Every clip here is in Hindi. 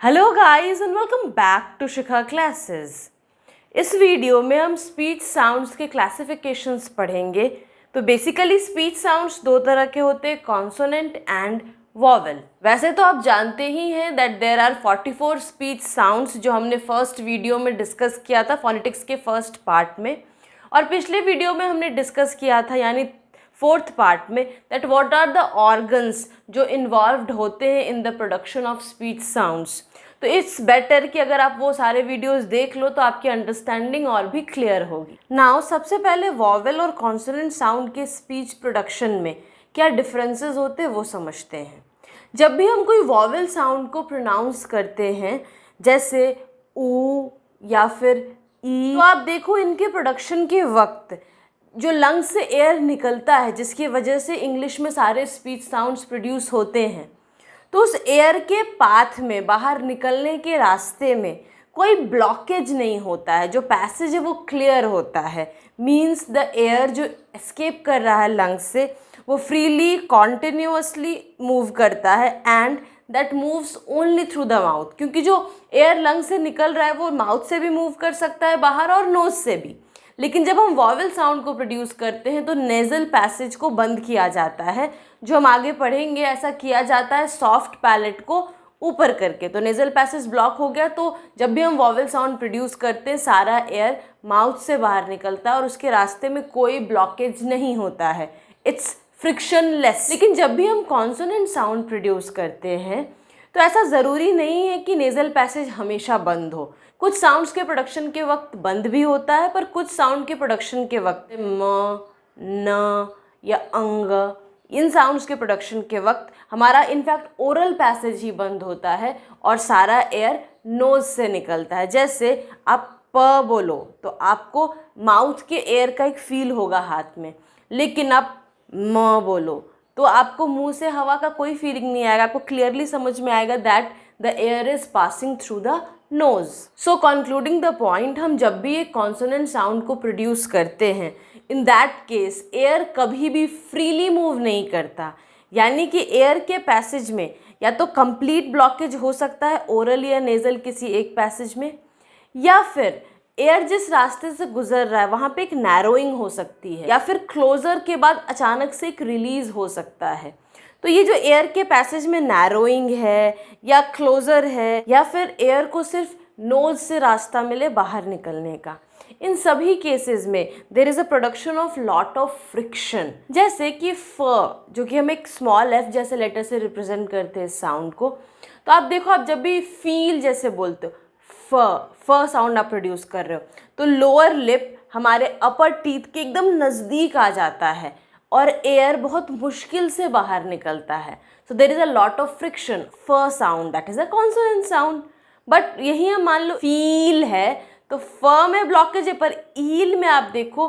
Hello guys and welcome back to Shikha classes. इस वीडियो में हम स्पीच साउंड्स के क्लासिफिकेशंस पढ़ेंगे। तो बेसिकली स्पीच साउंड्स दो तरह के होते हैं, कॉन्सोनेंट एंड वॉवेल। वैसे तो आप जानते ही हैं that there are 44 speech sounds, जो हमने फर्स्ट वीडियो में डिस्कस किया था फोनेटिक्स के फर्स्ट पार्ट में, और पिछले वीडियो में हमने डिस्कस किया था यानी फोर्थ पार्ट में that what are the organs जो इन्वॉल्व्ड होते हैं in the production of speech sounds. तो इट्स बेटर कि अगर आप वो सारे वीडियोस देख लो तो आपकी अंडरस्टैंडिंग और भी क्लियर होगी। नाउ सबसे पहले वॉवेल और कॉन्सोनेंट साउंड के स्पीच प्रोडक्शन में क्या डिफरेंसेस होते हैं वो समझते हैं। जब भी हम कोई वॉवेल साउंड को प्रोनाउंस करते हैं जैसे ऊ या फिर ई, तो आप देखो इनके प्रोडक्शन के वक्त जो लंग्स से एयर निकलता है जिसकी वजह से इंग्लिश में सारे स्पीच साउंड्स प्रोड्यूस होते हैं, तो उस एयर के पाथ में, बाहर निकलने के रास्ते में कोई ब्लॉकेज नहीं होता है। जो पैसेज है वो क्लियर होता है। मीन्स द एयर जो एस्केप कर रहा है लंग्स से वो फ्रीली कॉन्टिन्यूअसली मूव करता है and that moves only through the mouth, क्योंकि जो एयर लंग्स से निकल रहा है वो माउथ से भी मूव कर सकता है बाहर और नोज से भी। लेकिन जब हम वॉवेल साउंड को प्रोड्यूस करते हैं तो नेज़ल पैसेज को बंद किया जाता है, जो हम आगे पढ़ेंगे। ऐसा किया जाता है सॉफ्ट पैलेट को ऊपर करके। तो नेज़ल पैसेज ब्लॉक हो गया तो जब भी हम वॉवेल साउंड प्रोड्यूस करते हैं सारा एयर माउथ से बाहर निकलता है और उसके रास्ते में कोई ब्लॉकेज नहीं होता है। It's frictionless. लेकिन जब भी हम कॉन्सोनेंट साउंड प्रोड्यूस करते हैं तो ऐसा ज़रूरी नहीं है कि नेज़ल पैसेज हमेशा बंद हो। कुछ साउंड्स के प्रोडक्शन के वक्त बंद भी होता है, पर कुछ साउंड के प्रोडक्शन के वक्त म, न या अंग, इन साउंड्स के प्रोडक्शन के वक्त हमारा इनफैक्ट ओरल पैसेज ही बंद होता है और सारा एयर नोज से निकलता है। जैसे आप प बोलो तो आपको माउथ के एयर का एक फील होगा हाथ में, लेकिन आप म बोलो तो आपको मुंह से हवा का कोई फीलिंग नहीं आएगा। आपको क्लियरली समझ में आएगा that the air is passing through the nose. So concluding the point, हम जब भी एक कॉन्सोनेंट साउंड को प्रोड्यूस करते हैं इन दैट केस एयर कभी भी फ्रीली मूव नहीं करता। यानी कि एयर के पैसेज में या तो कंप्लीट ब्लॉकेज हो सकता है ओरल या नेजल किसी एक पैसेज में, या फिर एयर जिस रास्ते से गुजर रहा है वहाँ पे एक नैरोइंग हो सकती है, या फिर क्लोजर के बाद अचानक से एक रिलीज हो सकता है। तो ये जो एयर के पैसेज में नैरोइंग है या क्लोजर है, या फिर एयर को सिर्फ नोज से रास्ता मिले बाहर निकलने का, इन सभी केसेस में there is a production of lot of friction. जैसे कि फ, जो कि हम एक स्मॉल एफ जैसे लेटर से रिप्रेजेंट करते हैं इस साउंड को। तो आप देखो, आप जब भी फील जैसे बोलते हो, फ साउंड आप प्रोड्यूस कर रहे हो, तो लोअर लिप हमारे अपर टीथ के एकदम नज़दीक आ जाता है और एयर बहुत मुश्किल से बाहर निकलता है। So there is a lot of friction. फ sound that is a consonant sound. But यही हम मान लो फील है तो फ में ब्लॉकेज है, पर ईल में आप देखो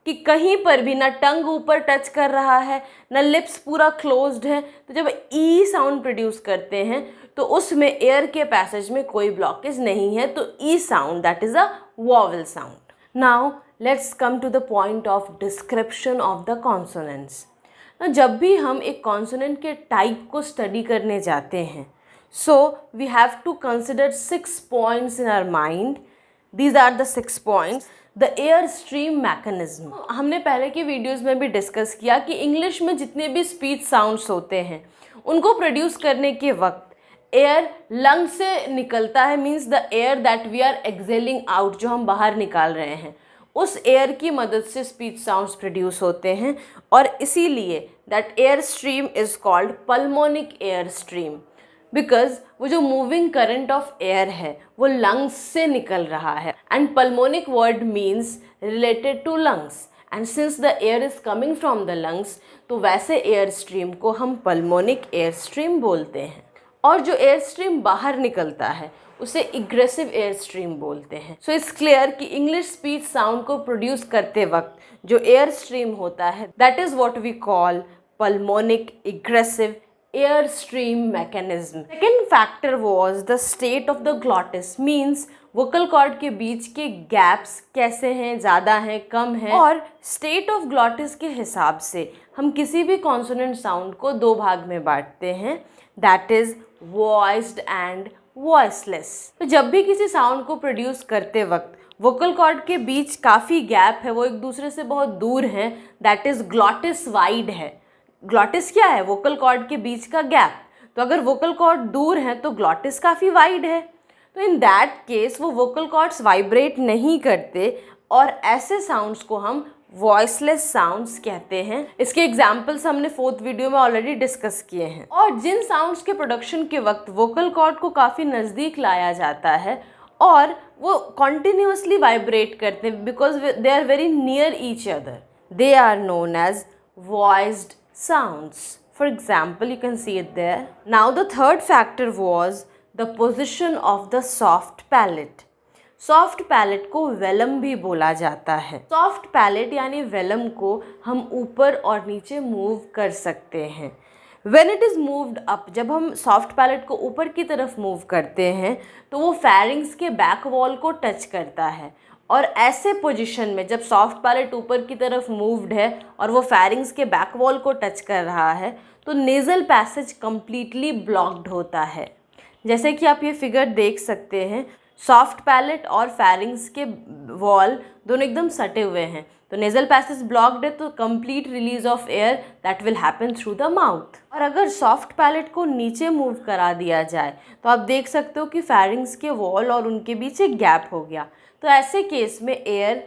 कि कहीं पर भी ना टंग ऊपर टच कर रहा है ना लिप्स पूरा क्लोज्ड है। तो जब ई साउंड प्रोड्यूस करते हैं तो उसमें एयर के पैसेज में कोई ब्लॉकेज नहीं है, तो ई sound that is a vowel sound. Now let's come to the point of description of the consonants. जब भी हम एक कॉन्सोनेंट के टाइप को स्टडी करने जाते हैं, so we have to consider 6 points in our mind. These are the 6 points. The air stream mechanism. हमने पहले की वीडियोस में भी डिस्कस किया कि इंग्लिश में जितने भी स्पीच साउंड्स होते हैं उनको प्रोड्यूस करने के वक्त एयर लंग से निकलता है। Means the air that we are exhaling out, जो हम बाहर निकाल रहे हैं, उस एयर की मदद से स्पीच साउंड्स प्रोड्यूस होते हैं। और इसीलिए that air stream is called pulmonic air stream, because वो जो मूविंग करंट ऑफ एयर है वो लंग्स से निकल रहा है। And pulmonic word means related to lungs, and since the air is coming from the lungs, तो वैसे एयर स्ट्रीम को हम पल्मोनिक एयर स्ट्रीम बोलते हैं। और जो एयर स्ट्रीम बाहर निकलता है उसे इग्रेसिव एयर स्ट्रीम बोलते हैं। सो इट्स क्लियर कि इंग्लिश स्पीच साउंड को प्रोड्यूस करते वक्त जो एयर स्ट्रीम होता है that is what we call pulmonic egressive air stream mechanism. Second factor was the state of the glottis, means vocal cord के बीच के gaps कैसे हैं, ज़्यादा हैं, कम हैं। और state of glottis के हिसाब से हम किसी भी consonant sound को दो भाग में बांटते हैं, that is voiced and voiceless. तो जब भी किसी साउंड को प्रोड्यूस करते वक्त वोकल कॉर्ड के बीच काफ़ी गैप है, वो एक दूसरे से बहुत दूर हैं, दैट इज़ ग्लॉटिस वाइड है। ग्लॉटिस क्या है? वोकल कॉर्ड के बीच का गैप। तो अगर वोकल कॉर्ड दूर है तो ग्लॉटिस काफ़ी वाइड है, तो इन दैट केस वो वोकल कॉर्ड्स वाइब्रेट नहीं करते और ऐसे साउंड्स को हम वॉइसलेस साउंड्स कहते हैं। इसके एग्जाम्पल्स हमने 4th वीडियो में ऑलरेडी डिस्कस किए हैं। और जिन साउंड्स के प्रोडक्शन के वक्त वोकल कॉर्ड को काफ़ी नज़दीक लाया जाता है और वो कॉन्टिन्यूसली वाइब्रेट करते हैं because they are very near each other, they are known as voiced sounds. For example, you can see it there. Now the third factor was the position of the soft palate. Soft palate को वेलम भी बोला जाता है. सॉफ्ट पैलेट यानी वेलम को हम ऊपर और नीचे मूव कर सकते हैं. When it is moved up, जब हम सॉफ्ट पैलेट को ऊपर की तरफ मूव करते हैं तो वो फेरिंग्स के बैक वॉल को टच करता है. और ऐसे पोजीशन में जब सॉफ्ट पैलेट ऊपर की तरफ मूव्ड है और वो फेरिंग्स के बैक वॉल को टच कर रहा है तो नेज़ल पैसेज कम्प्लीटली ब्लॉक्ड होता है. जैसे कि आप ये फिगर देख सकते हैं, सॉफ्ट पैलेट और फेरिंग्स के वॉल दोनों एकदम सटे हुए हैं, तो नेज़ल पैसेज ब्लॉक्ड है तो complete release of air that will happen through the mouth. और अगर सॉफ्ट पैलेट को नीचे मूव करा दिया जाए तो आप देख सकते हो कि फेरिंग्स के वॉल और उनके बीच एक गैप हो गया. तो ऐसे केस में एयर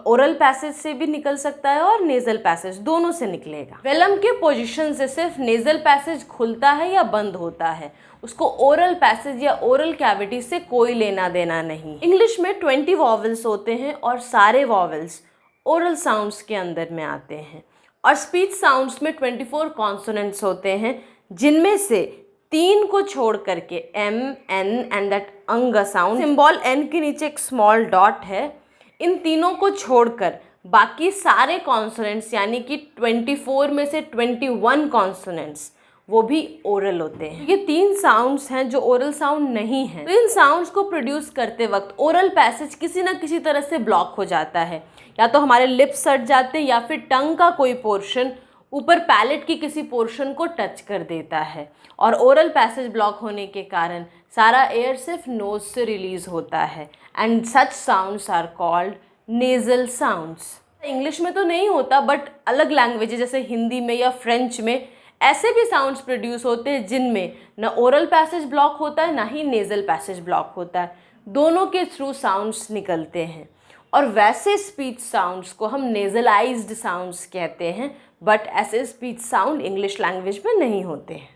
ओरल पैसेज से भी निकल सकता है और नेज़ल पैसेज दोनों से निकलेगा. वेलम के पोजीशन से सिर्फ नेज़ल पैसेज खुलता है या बंद होता है, उसको ओरल पैसेज या ओरल कैविटी से कोई लेना देना नहीं. इंग्लिश में 20 वॉवल्स होते हैं और सारे वॉवल्स ओरल साउंड्स के अंदर में आते हैं. और स्पीच साउंड्स में 24 कॉन्सोनेंट्स होते हैं, जिनमें से 3 को छोड़ करके M, N एंड दैट अंग साउंड, सिंबल N के नीचे एक स्मॉल डॉट है, इन तीनों को छोड़कर बाकी सारे कॉन्सोनेंट्स यानी कि 24 में से 21 कॉन्सोनेंट्स वो भी ओरल होते हैं. ये 3 साउंड्स हैं जो ओरल साउंड नहीं हैं. तो इन साउंड्स को प्रोड्यूस करते वक्त ओरल पैसेज किसी ना किसी तरह से ब्लॉक हो जाता है, या तो हमारे लिप्स सट जाते हैं या फिर टंग का कोई पोर्शन ऊपर पैलेट की किसी पोर्शन को टच कर देता है. और ओरल पैसेज ब्लॉक होने के कारण सारा एयर सिर्फ नोज से रिलीज होता है and such sounds are called nasal sounds. English में तो नहीं होता बट अलग लैंग्वेज जैसे हिंदी में या फ्रेंच में ऐसे भी साउंड्स प्रोड्यूस होते हैं जिनमें ना ओरल पैसेज ब्लॉक होता है ना ही नेज़ल पैसेज ब्लॉक होता है, दोनों के थ्रू साउंड्स निकलते हैं. और वैसे स्पीच साउंड्स को हम नेज़लाइज्ड साउंड्स कहते हैं, बट ऐसे स्पीच साउंड इंग्लिश लैंग्वेज में नहीं होते हैं.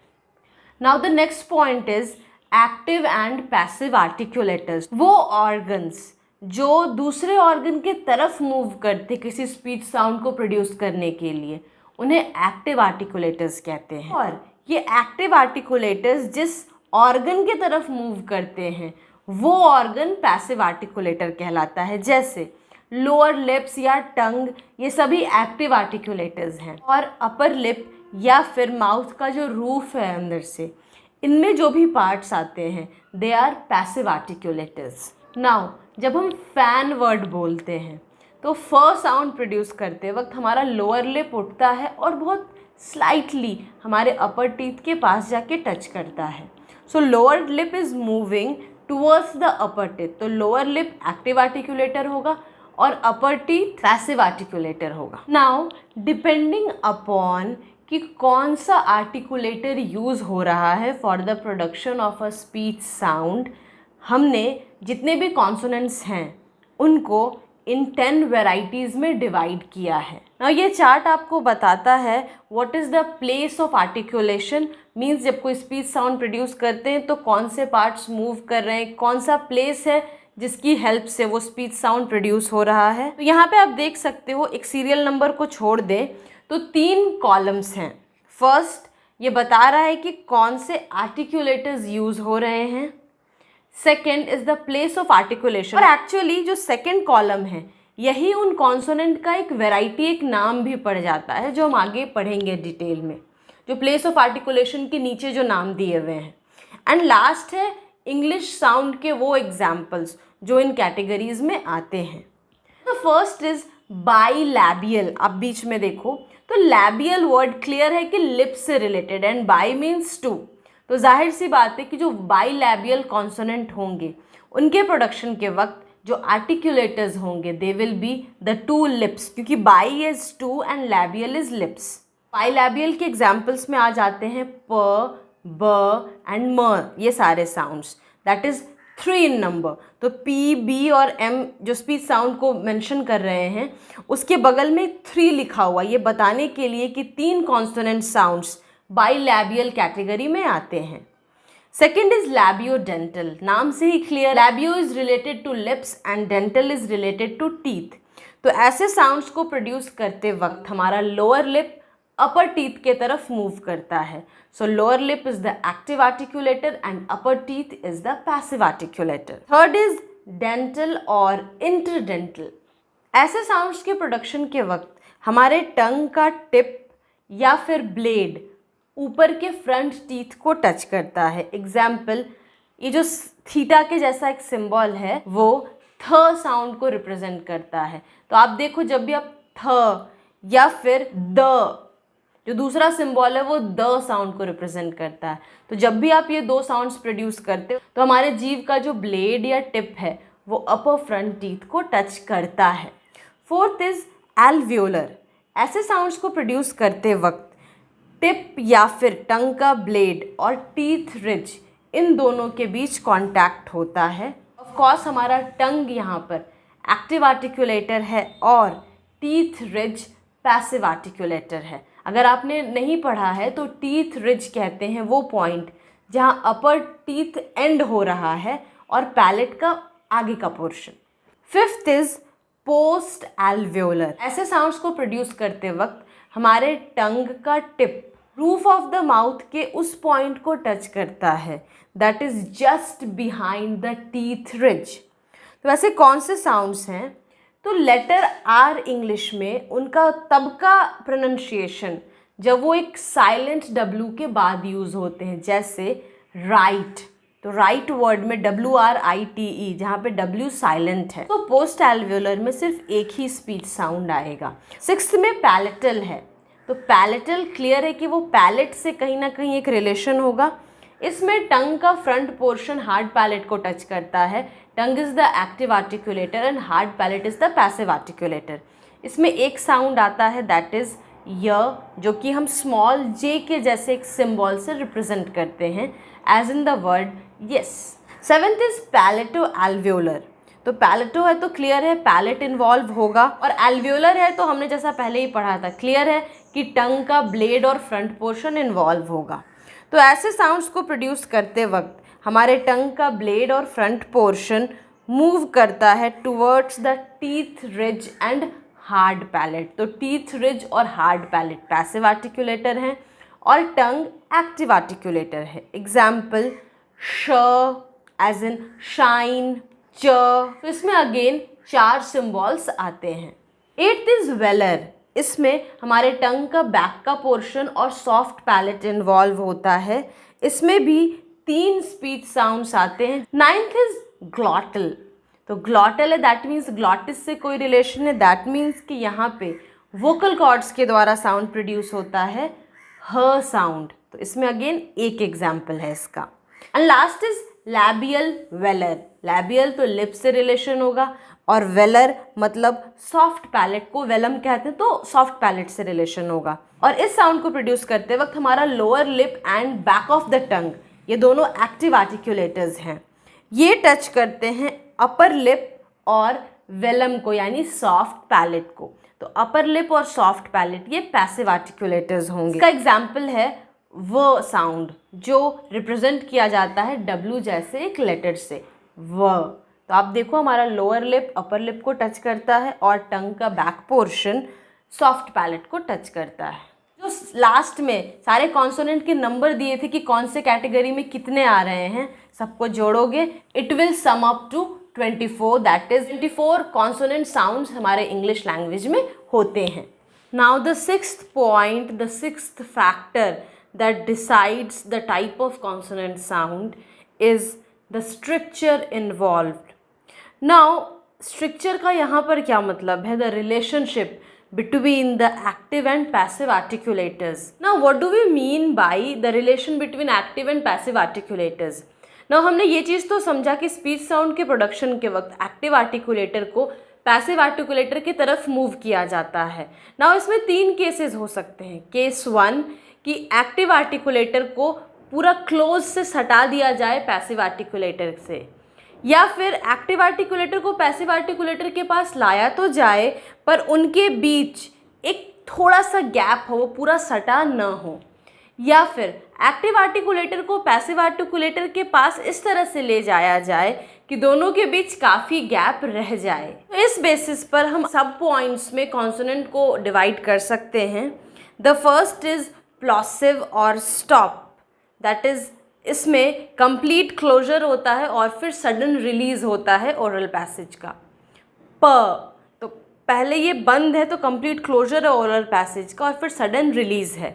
Now the next point is active and passive articulators. वो ऑर्गन्स जो दूसरे ऑर्गन के तरफ मूव करते किसी स्पीच साउंड को प्रोड्यूस करने के लिए, उन्हें एक्टिव आर्टिकुलेटर्स कहते हैं. और ये एक्टिव आर्टिकुलेटर्स जिस ऑर्गन के तरफ मूव करते हैं वो ऑर्गन पैसिव आर्टिकुलेटर कहलाता है. जैसे लोअर लिप्स या टंग, ये सभी एक्टिव आर्टिकुलेटर्स हैं. और अपर लिप या फिर माउथ का जो रूफ है अंदर से, इनमें जो भी पार्ट्स आते हैं they are passive articulators. Now जब हम फैन वर्ड बोलते हैं तो फ साउंड प्रोड्यूस करते वक्त हमारा लोअर लिप उठता है और बहुत स्लाइटली हमारे अपर टीथ के पास जाके टच करता है. सो lower lip is moving towards the upper teeth. तो लोअर लिप एक्टिव आर्टिकुलेटर होगा और अपर टीथ पैसिव आर्टिकुलेटर होगा. नाउ डिपेंडिंग अपॉन कि कौन सा आर्टिकुलेटर यूज़ हो रहा है for the production of a speech sound, हमने जितने भी कॉन्सोनेंट्स हैं उनको इन 10 वेराइटीज़ में डिवाइड किया है. ना ये चार्ट आपको बताता है what is the place of articulation, means जब कोई स्पीच साउंड प्रोड्यूस करते हैं तो कौन से पार्ट्स मूव कर रहे हैं, कौन सा प्लेस है जिसकी हेल्प से वो स्पीच साउंड प्रोड्यूस हो रहा है. तो यहाँ पे आप देख सकते हो, एक सीरियल नंबर को छोड़ दें तो 3 कॉलम्स हैं. फर्स्ट ये बता रहा है कि कौन से आर्टिकुलेटर्स यूज़ हो रहे हैं. Second is the place of articulation. और एक्चुअली जो सेकेंड कॉलम है यही उन कॉन्सोनेंट का एक वैरायटी, एक नाम भी पड़ जाता है जो हम आगे पढ़ेंगे डिटेल में, जो प्लेस ऑफ आर्टिकुलेशन के नीचे जो नाम दिए हुए हैं. एंड लास्ट है इंग्लिश साउंड के वो एग्जाम्पल्स जो इन कैटेगरीज में आते हैं. The first is bilabial. आप बीच में देखो तो लैबियल वर्ड क्लियर है कि लिप्स से related and bi means two. तो जाहिर सी बात है कि जो बाइलैबियल कॉन्सोनेंट होंगे उनके प्रोडक्शन के वक्त जो आर्टिकुलेटर्स होंगे they will be the two lips, क्योंकि bi is two and labial is lips. Bilabial के एग्जाम्पल्स में आ जाते हैं प, ब एंड म, ये सारे sounds, that is 3 in number. तो पी, बी और एम जो स्पीच साउंड को मेंशन कर रहे हैं उसके बगल में 3 लिखा हुआ, ये बताने के लिए कि 3 कॉन्सोनेंट साउंड्स बाइलैबियल कैटेगरी में आते हैं। सेकेंड इज लैबियोडेंटल, नाम से ही clear, labio is related to lips and dental is related to teeth. तो ऐसे साउंड्स को प्रोड्यूस करते वक्त हमारा लोअर लिप अपर टीथ के तरफ मूव करता है। सो lower lip is the active articulator and upper teeth is the passive articulator. Third is dental और इंटरडेंटल। ऐसे साउंड्स के प्रोडक्शन के वक्त हमारे टंग का टिप या फिर ब्लेड ऊपर के फ्रंट टीथ को टच करता है। एग्जाम्पल, ये जो थीटा के जैसा एक सिंबल है वो थ साउंड को रिप्रेजेंट करता है। तो आप देखो जब भी आप थ या फिर द, जो दूसरा सिंबल है वो द साउंड को रिप्रेजेंट करता है। तो जब भी आप ये 2 साउंड्स प्रोड्यूस करते हो तो हमारे जीभ का जो ब्लेड या टिप है वो अपर फ्रंट टीथ को टच करता है। Fourth is alveolar. ऐसे साउंड्स को प्रोड्यूस करते वक्त टिप या फिर टंग का ब्लेड और टीथ रिज इन दोनों के बीच कांटेक्ट होता है। ऑफ कोर्स हमारा टंग यहाँ पर एक्टिव आर्टिकुलेटर है और टीथ रिज पैसिव आर्टिकुलेटर है। अगर आपने नहीं पढ़ा है तो टीथ रिज कहते हैं वो पॉइंट जहाँ अपर टीथ एंड हो रहा है और पैलेट का आगे का portion. Fifth is post alveolar. ऐसे साउंड्स को प्रोड्यूस करते वक्त हमारे टंग का tip roof of the mouth के उस पॉइंट को टच करता है, that is just behind the teeth ridge. तो ऐसे कौन से साउंड्स हैं? तो लेटर आर इंग्लिश में उनका तब का प्रोनाउंसिएशन जब वो एक साइलेंट डब्ल्यू के बाद यूज़ होते हैं, जैसे राइट। तो राइट वर्ड में WRITE जहाँ पे W साइलेंट है, तो पोस्ट एल्वियोलर में सिर्फ एक ही स्पीच साउंड आएगा। 6th में पैलेटल है। तो पैलेटल क्लियर है कि वो पैलेट से कहीं ना कहीं एक रिलेशन होगा। इसमें टंग का फ्रंट पोर्शन हार्ड पैलेट को टच करता है। Tongue is the active articulator and hard palate is the passive articulator. इसमें एक साउंड आता है दैट इज य, जो कि हम स्मॉल j के जैसे एक सिंबल से रिप्रेजेंट करते हैं, as in the word yes. 7th is palato alveolar. तो पैलेटो है तो क्लियर है पैलेट इन्वॉल्व होगा, और एल्वियोलर है तो हमने जैसा पहले ही पढ़ा था क्लियर है कि टंग का ब्लेड और फ्रंट पोर्शन इन्वॉल्व होगा। तो ऐसे साउंड्स को प्रोड्यूस करते वक्त हमारे टंग का ब्लेड और फ्रंट पोर्शन मूव करता है towards the teeth ridge and hard palate. तो टीथ रिज और हार्ड पैलेट पैसिव आर्टिकुलेटर हैं और टंग एक्टिव आर्टिकुलेटर है। एग्जाम्पल, श एज इन शाइन, च। तो इसमें अगेन 4 सिंबल्स आते हैं। 8th is velar. इसमें हमारे टंग का बैक का पोर्शन और सॉफ्ट पैलेट इन्वॉल्व होता है। इसमें भी 3 स्पीच साउंड्स आते हैं। 9th is ग्लॉटल। तो ग्लॉटल है दैट मीन्स ग्लॉटिस से कोई रिलेशन है, दैट मीन्स कि यहाँ पे वोकल कॉर्ड्स के द्वारा साउंड प्रोड्यूस होता है, ह साउंड। तो इसमें अगेन एक एग्जाम्पल है इसका। And last is labial velar. Labial तो लिप से रिलेशन होगा और वेलर मतलब सॉफ्ट पैलेट को वेलम कहते हैं, तो सॉफ्ट पैलेट से रिलेशन होगा। और इस साउंड को प्रोड्यूस करते वक्त हमारा lower lip and back of the tongue, ये दोनों एक्टिव आर्टिकुलेटर्स हैं, ये टच करते हैं अपर लिप और वेलम को, यानी सॉफ्ट पैलेट को। तो अपर लिप और सॉफ्ट पैलेट ये पैसिव आर्टिकुलेटर्स होंगे। इसका एग्जाम्पल है व साउंड, जो रिप्रेजेंट किया जाता है W जैसे एक लेटर से, व। तो आप देखो हमारा लोअर लिप अपर लिप को टच करता है और टंग का बैक पोर्शन सॉफ्ट पैलेट को टच करता है। जो लास्ट में सारे कॉन्सोनेंट के नंबर दिए थे कि कौन से कैटेगरी में कितने आ रहे हैं, सबको जोड़ोगे it will sum up to 24, that is 24 consonant sounds हमारे इंग्लिश लैंग्वेज में होते हैं। Now the 6th point, the 6th factor that decides the type of consonant sound is the structure involved. Now structure का यहाँ पर क्या मतलब है? the relationship between the active and passive articulators. Now what do we mean by the relation between active and passive articulators? Now हमने ये चीज़ तो समझा कि स्पीच साउंड के प्रोडक्शन के वक्त एक्टिव आर्टिकुलेटर को पैसिव आर्टिकुलेटर की तरफ मूव किया जाता है. नाउ इसमें 3 केसेस हो सकते हैं. केस 1 कि एक्टिव आर्टिकुलेटर को पूरा क्लोज से सटा दिया जाए पैसिव आर्टिकुलेटर से, या फिर एक्टिव आर्टिकुलेटर को पैसिव आर्टिकुलेटर के पास लाया तो जाए पर उनके बीच एक थोड़ा सा गैप हो, वो पूरा सटा न हो, या फिर एक्टिव आर्टिकुलेटर को पैसिव आर्टिकुलेटर के पास इस तरह से ले जाया जाए कि दोनों के बीच काफ़ी गैप रह जाए. तो इस बेसिस पर हम सब पॉइंट्स में कॉन्सोनेंट को डिवाइड कर सकते हैं. द फर्स्ट इज प्लॉसिव और स्टॉप, दैट इज़ इसमें कंप्लीट क्लोजर होता है और फिर सडन रिलीज होता है ओरल पैसेज का. तो पहले ये बंद है तो कंप्लीट क्लोजर है ओरल पैसेज का और फिर सडन रिलीज है.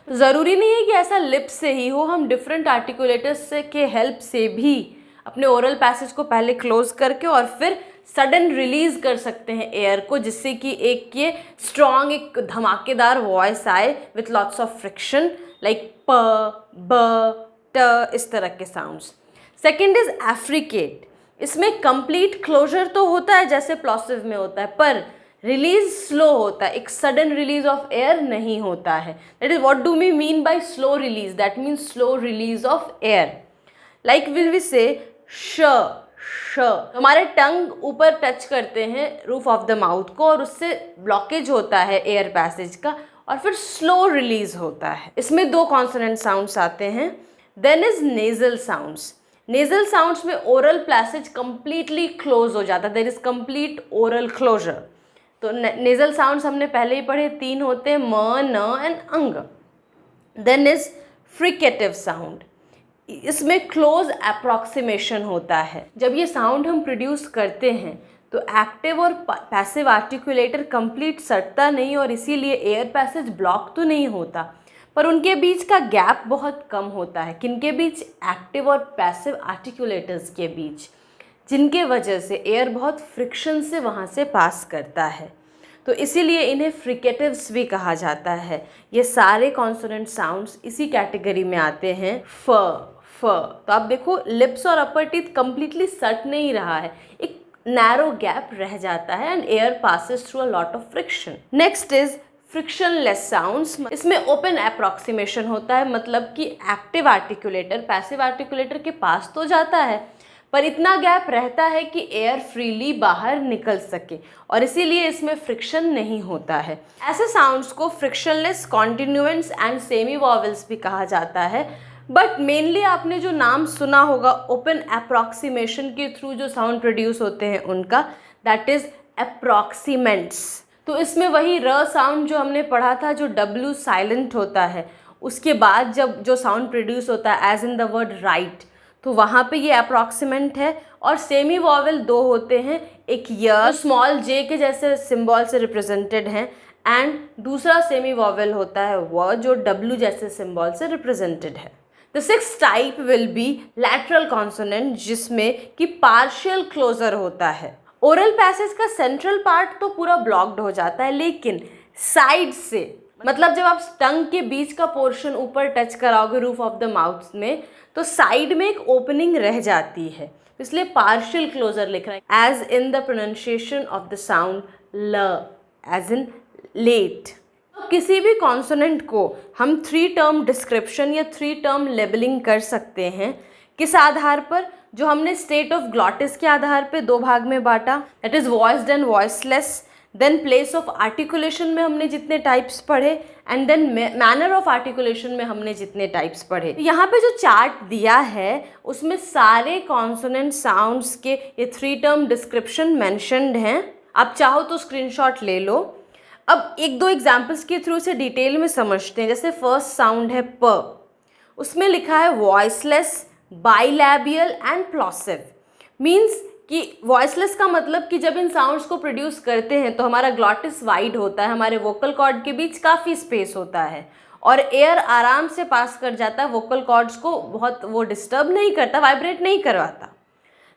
तो ज़रूरी नहीं है कि ऐसा लिप से ही हो, हम डिफरेंट आर्टिकुलेटर्स से के हेल्प से भी अपने ओरल पैसेज को पहले क्लोज करके और फिर सडन रिलीज कर सकते हैं एयर को, जिससे कि एक ये स्ट्रॉन्ग एक धमाकेदार वॉइस आए with lots of friction like प, ब, ट, इस तरह के साउंड्स. Second is एफ्रिकेट. इसमें कंप्लीट क्लोजर तो होता है जैसे प्लॉसिव में होता है, पर रिलीज स्लो होता है, एक सडन रिलीज ऑफ एयर नहीं होता है. That is what do we mean by slow release. That means slow release of air. Like will we say श, हमारे टंग ऊपर टच करते हैं रूफ ऑफ द माउथ को और उससे ब्लॉकेज होता है एयर पैसेज का और फिर स्लो रिलीज होता है. इसमें 2 कॉन्सोनेंट साउंड्स आते हैं. Then is nasal sounds. Nasal sounds में ओरल पैसेज कंप्लीटली क्लोज हो जाता है, there is complete oral closure. तो नेजल साउंड्स हमने पहले ही पढ़े, 3 होते हैं, म, न एंड अंग. Then is fricative sound. इसमें क्लोज अप्रॉक्सीमेशन होता है. जब ये साउंड हम प्रोड्यूस करते हैं तो एक्टिव और पैसिव आर्टिकुलेटर कंप्लीट सटता नहीं और इसीलिए एयर पैसेज ब्लॉक तो नहीं होता, पर उनके बीच का गैप बहुत कम होता है. किनके बीच? एक्टिव और पैसिव आर्टिकुलेटर्स के बीच, जिनके वजह से एयर बहुत फ्रिक्शन से वहाँ से पास करता है. तो इसीलिए इन्हें फ्रिकेटिव्स भी कहा जाता है. ये सारे कॉन्सोनेंट साउंड्स इसी कैटेगरी में आते हैं. फ. तो आप देखो लिप्स और अपर टीथ कंप्लीटली सट नहीं रहा है, एक नैरो गैप रह जाता है and air passes through a lot of friction. Next is frictionless sounds. इसमें ओपन अप्रॉक्सीमेशन होता है, मतलब कि एक्टिव आर्टिकुलेटर पैसिव आर्टिकुलेटर के पास तो जाता है पर इतना गैप रहता है कि एयर फ्रीली बाहर निकल सके और इसीलिए इसमें फ्रिक्शन नहीं होता है. ऐसे साउंड्स को फ्रिक्शनलेस, कॉन्टिन्यूएंट्स एंड सेमी वॉवेल्स भी कहा जाता है. बट मेनली आपने जो नाम सुना होगा ओपन अप्रॉक्सीमेशन के थ्रू जो साउंड प्रोड्यूस होते हैं उनका, दैट इज़ अप्रॉक्सीमेंट्स. तो इसमें वही र साउंड जो हमने पढ़ा था, जो W साइलेंट होता है, उसके बाद जब जो साउंड प्रोड्यूस होता है as in the word right, तो वहाँ पे ये अप्रॉक्सीमेंट है. और सेमी वॉवेल 2 होते हैं, एक य स्मॉल j के जैसे सिंबल से रिप्रेजेंटेड हैं एंड दूसरा सेमी वॉवेल होता है व जो W जैसे सिंबल से रिप्रेजेंटेड है. The 6th type will be lateral consonant, जिसमें कि पार्शियल क्लोजर होता है. ओरल पैसेज का सेंट्रल पार्ट तो पूरा ब्लॉक्ड हो जाता है, लेकिन साइड से, मतलब जब आप टंग के बीच का पोर्शन ऊपर टच कराओगे रूफ ऑफ द माउथ में, तो साइड में एक ओपनिंग रह जाती है, इसलिए पार्शियल क्लोजर लिख रहे हैं. As in the pronunciation of the sound ल, एज इन लेट. किसी भी कॉन्सोनेंट को हम 3 टर्म डिस्क्रिप्शन या 3 टर्म लेबलिंग कर सकते हैं. किस आधार पर? जो हमने स्टेट ऑफ ग्लॉटिस के आधार पे 2 भाग में बांटा, that is voiced and voiceless. Then place of articulation में हमने जितने टाइप्स पढ़े and then manner of articulation में हमने जितने टाइप्स पढ़े. यहाँ पे जो चार्ट दिया है उसमें सारे कॉन्सोनेंट साउंड्स के ये 3 टर्म डिस्क्रिप्शन मेंशन्ड हैं. आप चाहो तो स्क्रीनशॉट ले लो. अब 1-2 एग्जाम्पल्स के थ्रू से डिटेल में समझते हैं. जैसे फर्स्ट साउंड है प, उसमें लिखा है वॉइसलेस, बाइलैबियल एंड प्लॉसिव. मीन्स कि वॉइसलेस का मतलब कि जब इन साउंड्स को प्रोड्यूस करते हैं तो हमारा ग्लॉटिस वाइड होता है, हमारे वोकल कॉर्ड के बीच काफ़ी स्पेस होता है और एयर आराम से पास कर जाता है, वोकल कॉर्ड्स को बहुत वो डिस्टर्ब नहीं करता, वाइब्रेट नहीं करवाता.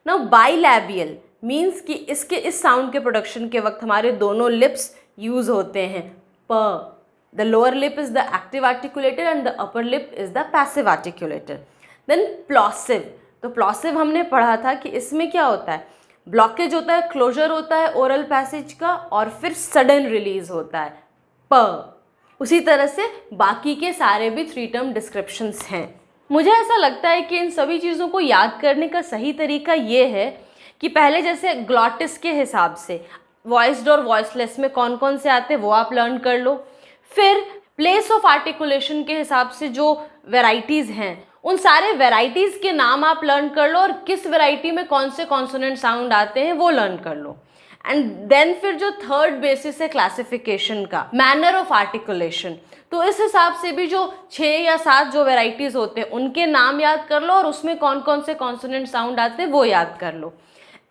नाउ बाइलैबियल मीन्स कि इस साउंड के प्रोडक्शन के वक्त हमारे दोनों लिप्स यूज होते हैं। प, the lower lip is the active articulator and the upper lip is the passive articulator. Then plosive, तो प्लॉसिव हमने पढ़ा था कि इसमें क्या होता है, ब्लॉकेज होता है, क्लोजर होता है ओरल पैसेज का, और फिर सडन रिलीज होता है, प। उसी तरह से बाकी के सारे भी 3 टर्म डिस्क्रिप्शंस हैं। मुझे ऐसा लगता है कि इन सभी चीज़ों को याद करने का सही तरीका ये है कि पहले जैसे ग्लॉटिस के हिसाब से वॉइस्ड और वॉइसलेस में कौन कौन से आते हैं वो आप लर्न कर लो। फिर प्लेस ऑफ आर्टिकुलेशन के हिसाब से जो वेराइटीज़ हैं उन सारे वेराइटीज़ के नाम आप लर्न कर लो, और किस वेराइटी में कौन से कॉन्सोनेंट साउंड आते हैं वो लर्न कर लो। एंड देन फिर जो थर्ड बेसिस है क्लासिफिकेशन का, मैनर ऑफ आर्टिकुलेशन, तो इस हिसाब से भी जो 6 या 7 जो वेराइटीज़ होते हैं उनके नाम याद कर लो, और उसमें कौन कौन से कॉन्सोनेंट साउंड आते हैं वो याद कर लो।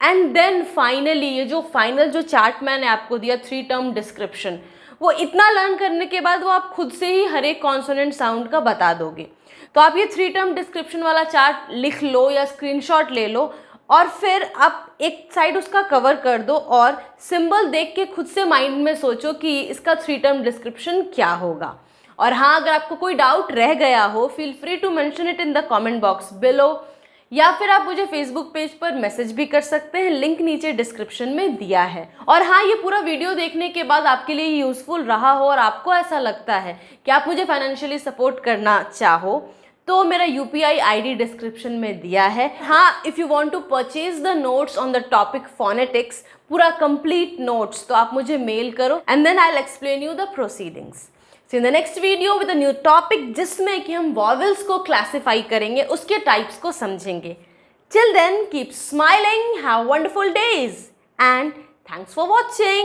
एंड देन फाइनली ये जो फाइनल जो चार्ट मैंने आपको दिया 3 टर्म डिस्क्रिप्शन, वो इतना लर्न करने के बाद वो आप खुद से ही हर एक कॉन्सोनेंट साउंड का बता दोगे। तो आप ये 3 टर्म डिस्क्रिप्शन वाला चार्ट लिख लो या स्क्रीनशॉट ले लो, और फिर आप एक साइड उसका कवर कर दो और सिंबल देख के खुद से माइंड में सोचो कि इसका 3 टर्म डिस्क्रिप्शन क्या होगा। और हाँ, अगर आपको कोई डाउट रह गया हो, feel free to mention it in the comment box below, या फिर आप मुझे फेसबुक पेज पर मैसेज भी कर सकते हैं, लिंक नीचे डिस्क्रिप्शन में दिया है। और हाँ, ये पूरा वीडियो देखने के बाद आपके लिए यूज़फुल रहा हो और आपको ऐसा लगता है कि आप मुझे फाइनेंशियली सपोर्ट करना चाहो, तो मेरा UPI ID डिस्क्रिप्शन में दिया है। हाँ, if you want to purchase the notes on the topic phonetics, पूरा कंप्लीट नोट्स, तो आप मुझे मेल करो and then I will explain you the proceedings. See in the next video with a new topic, जिसमें कि हम वॉवेल्स को क्लासिफाई करेंगे, उसके टाइप्स को समझेंगे। Till then keep smiling, have wonderful days and thanks for watching.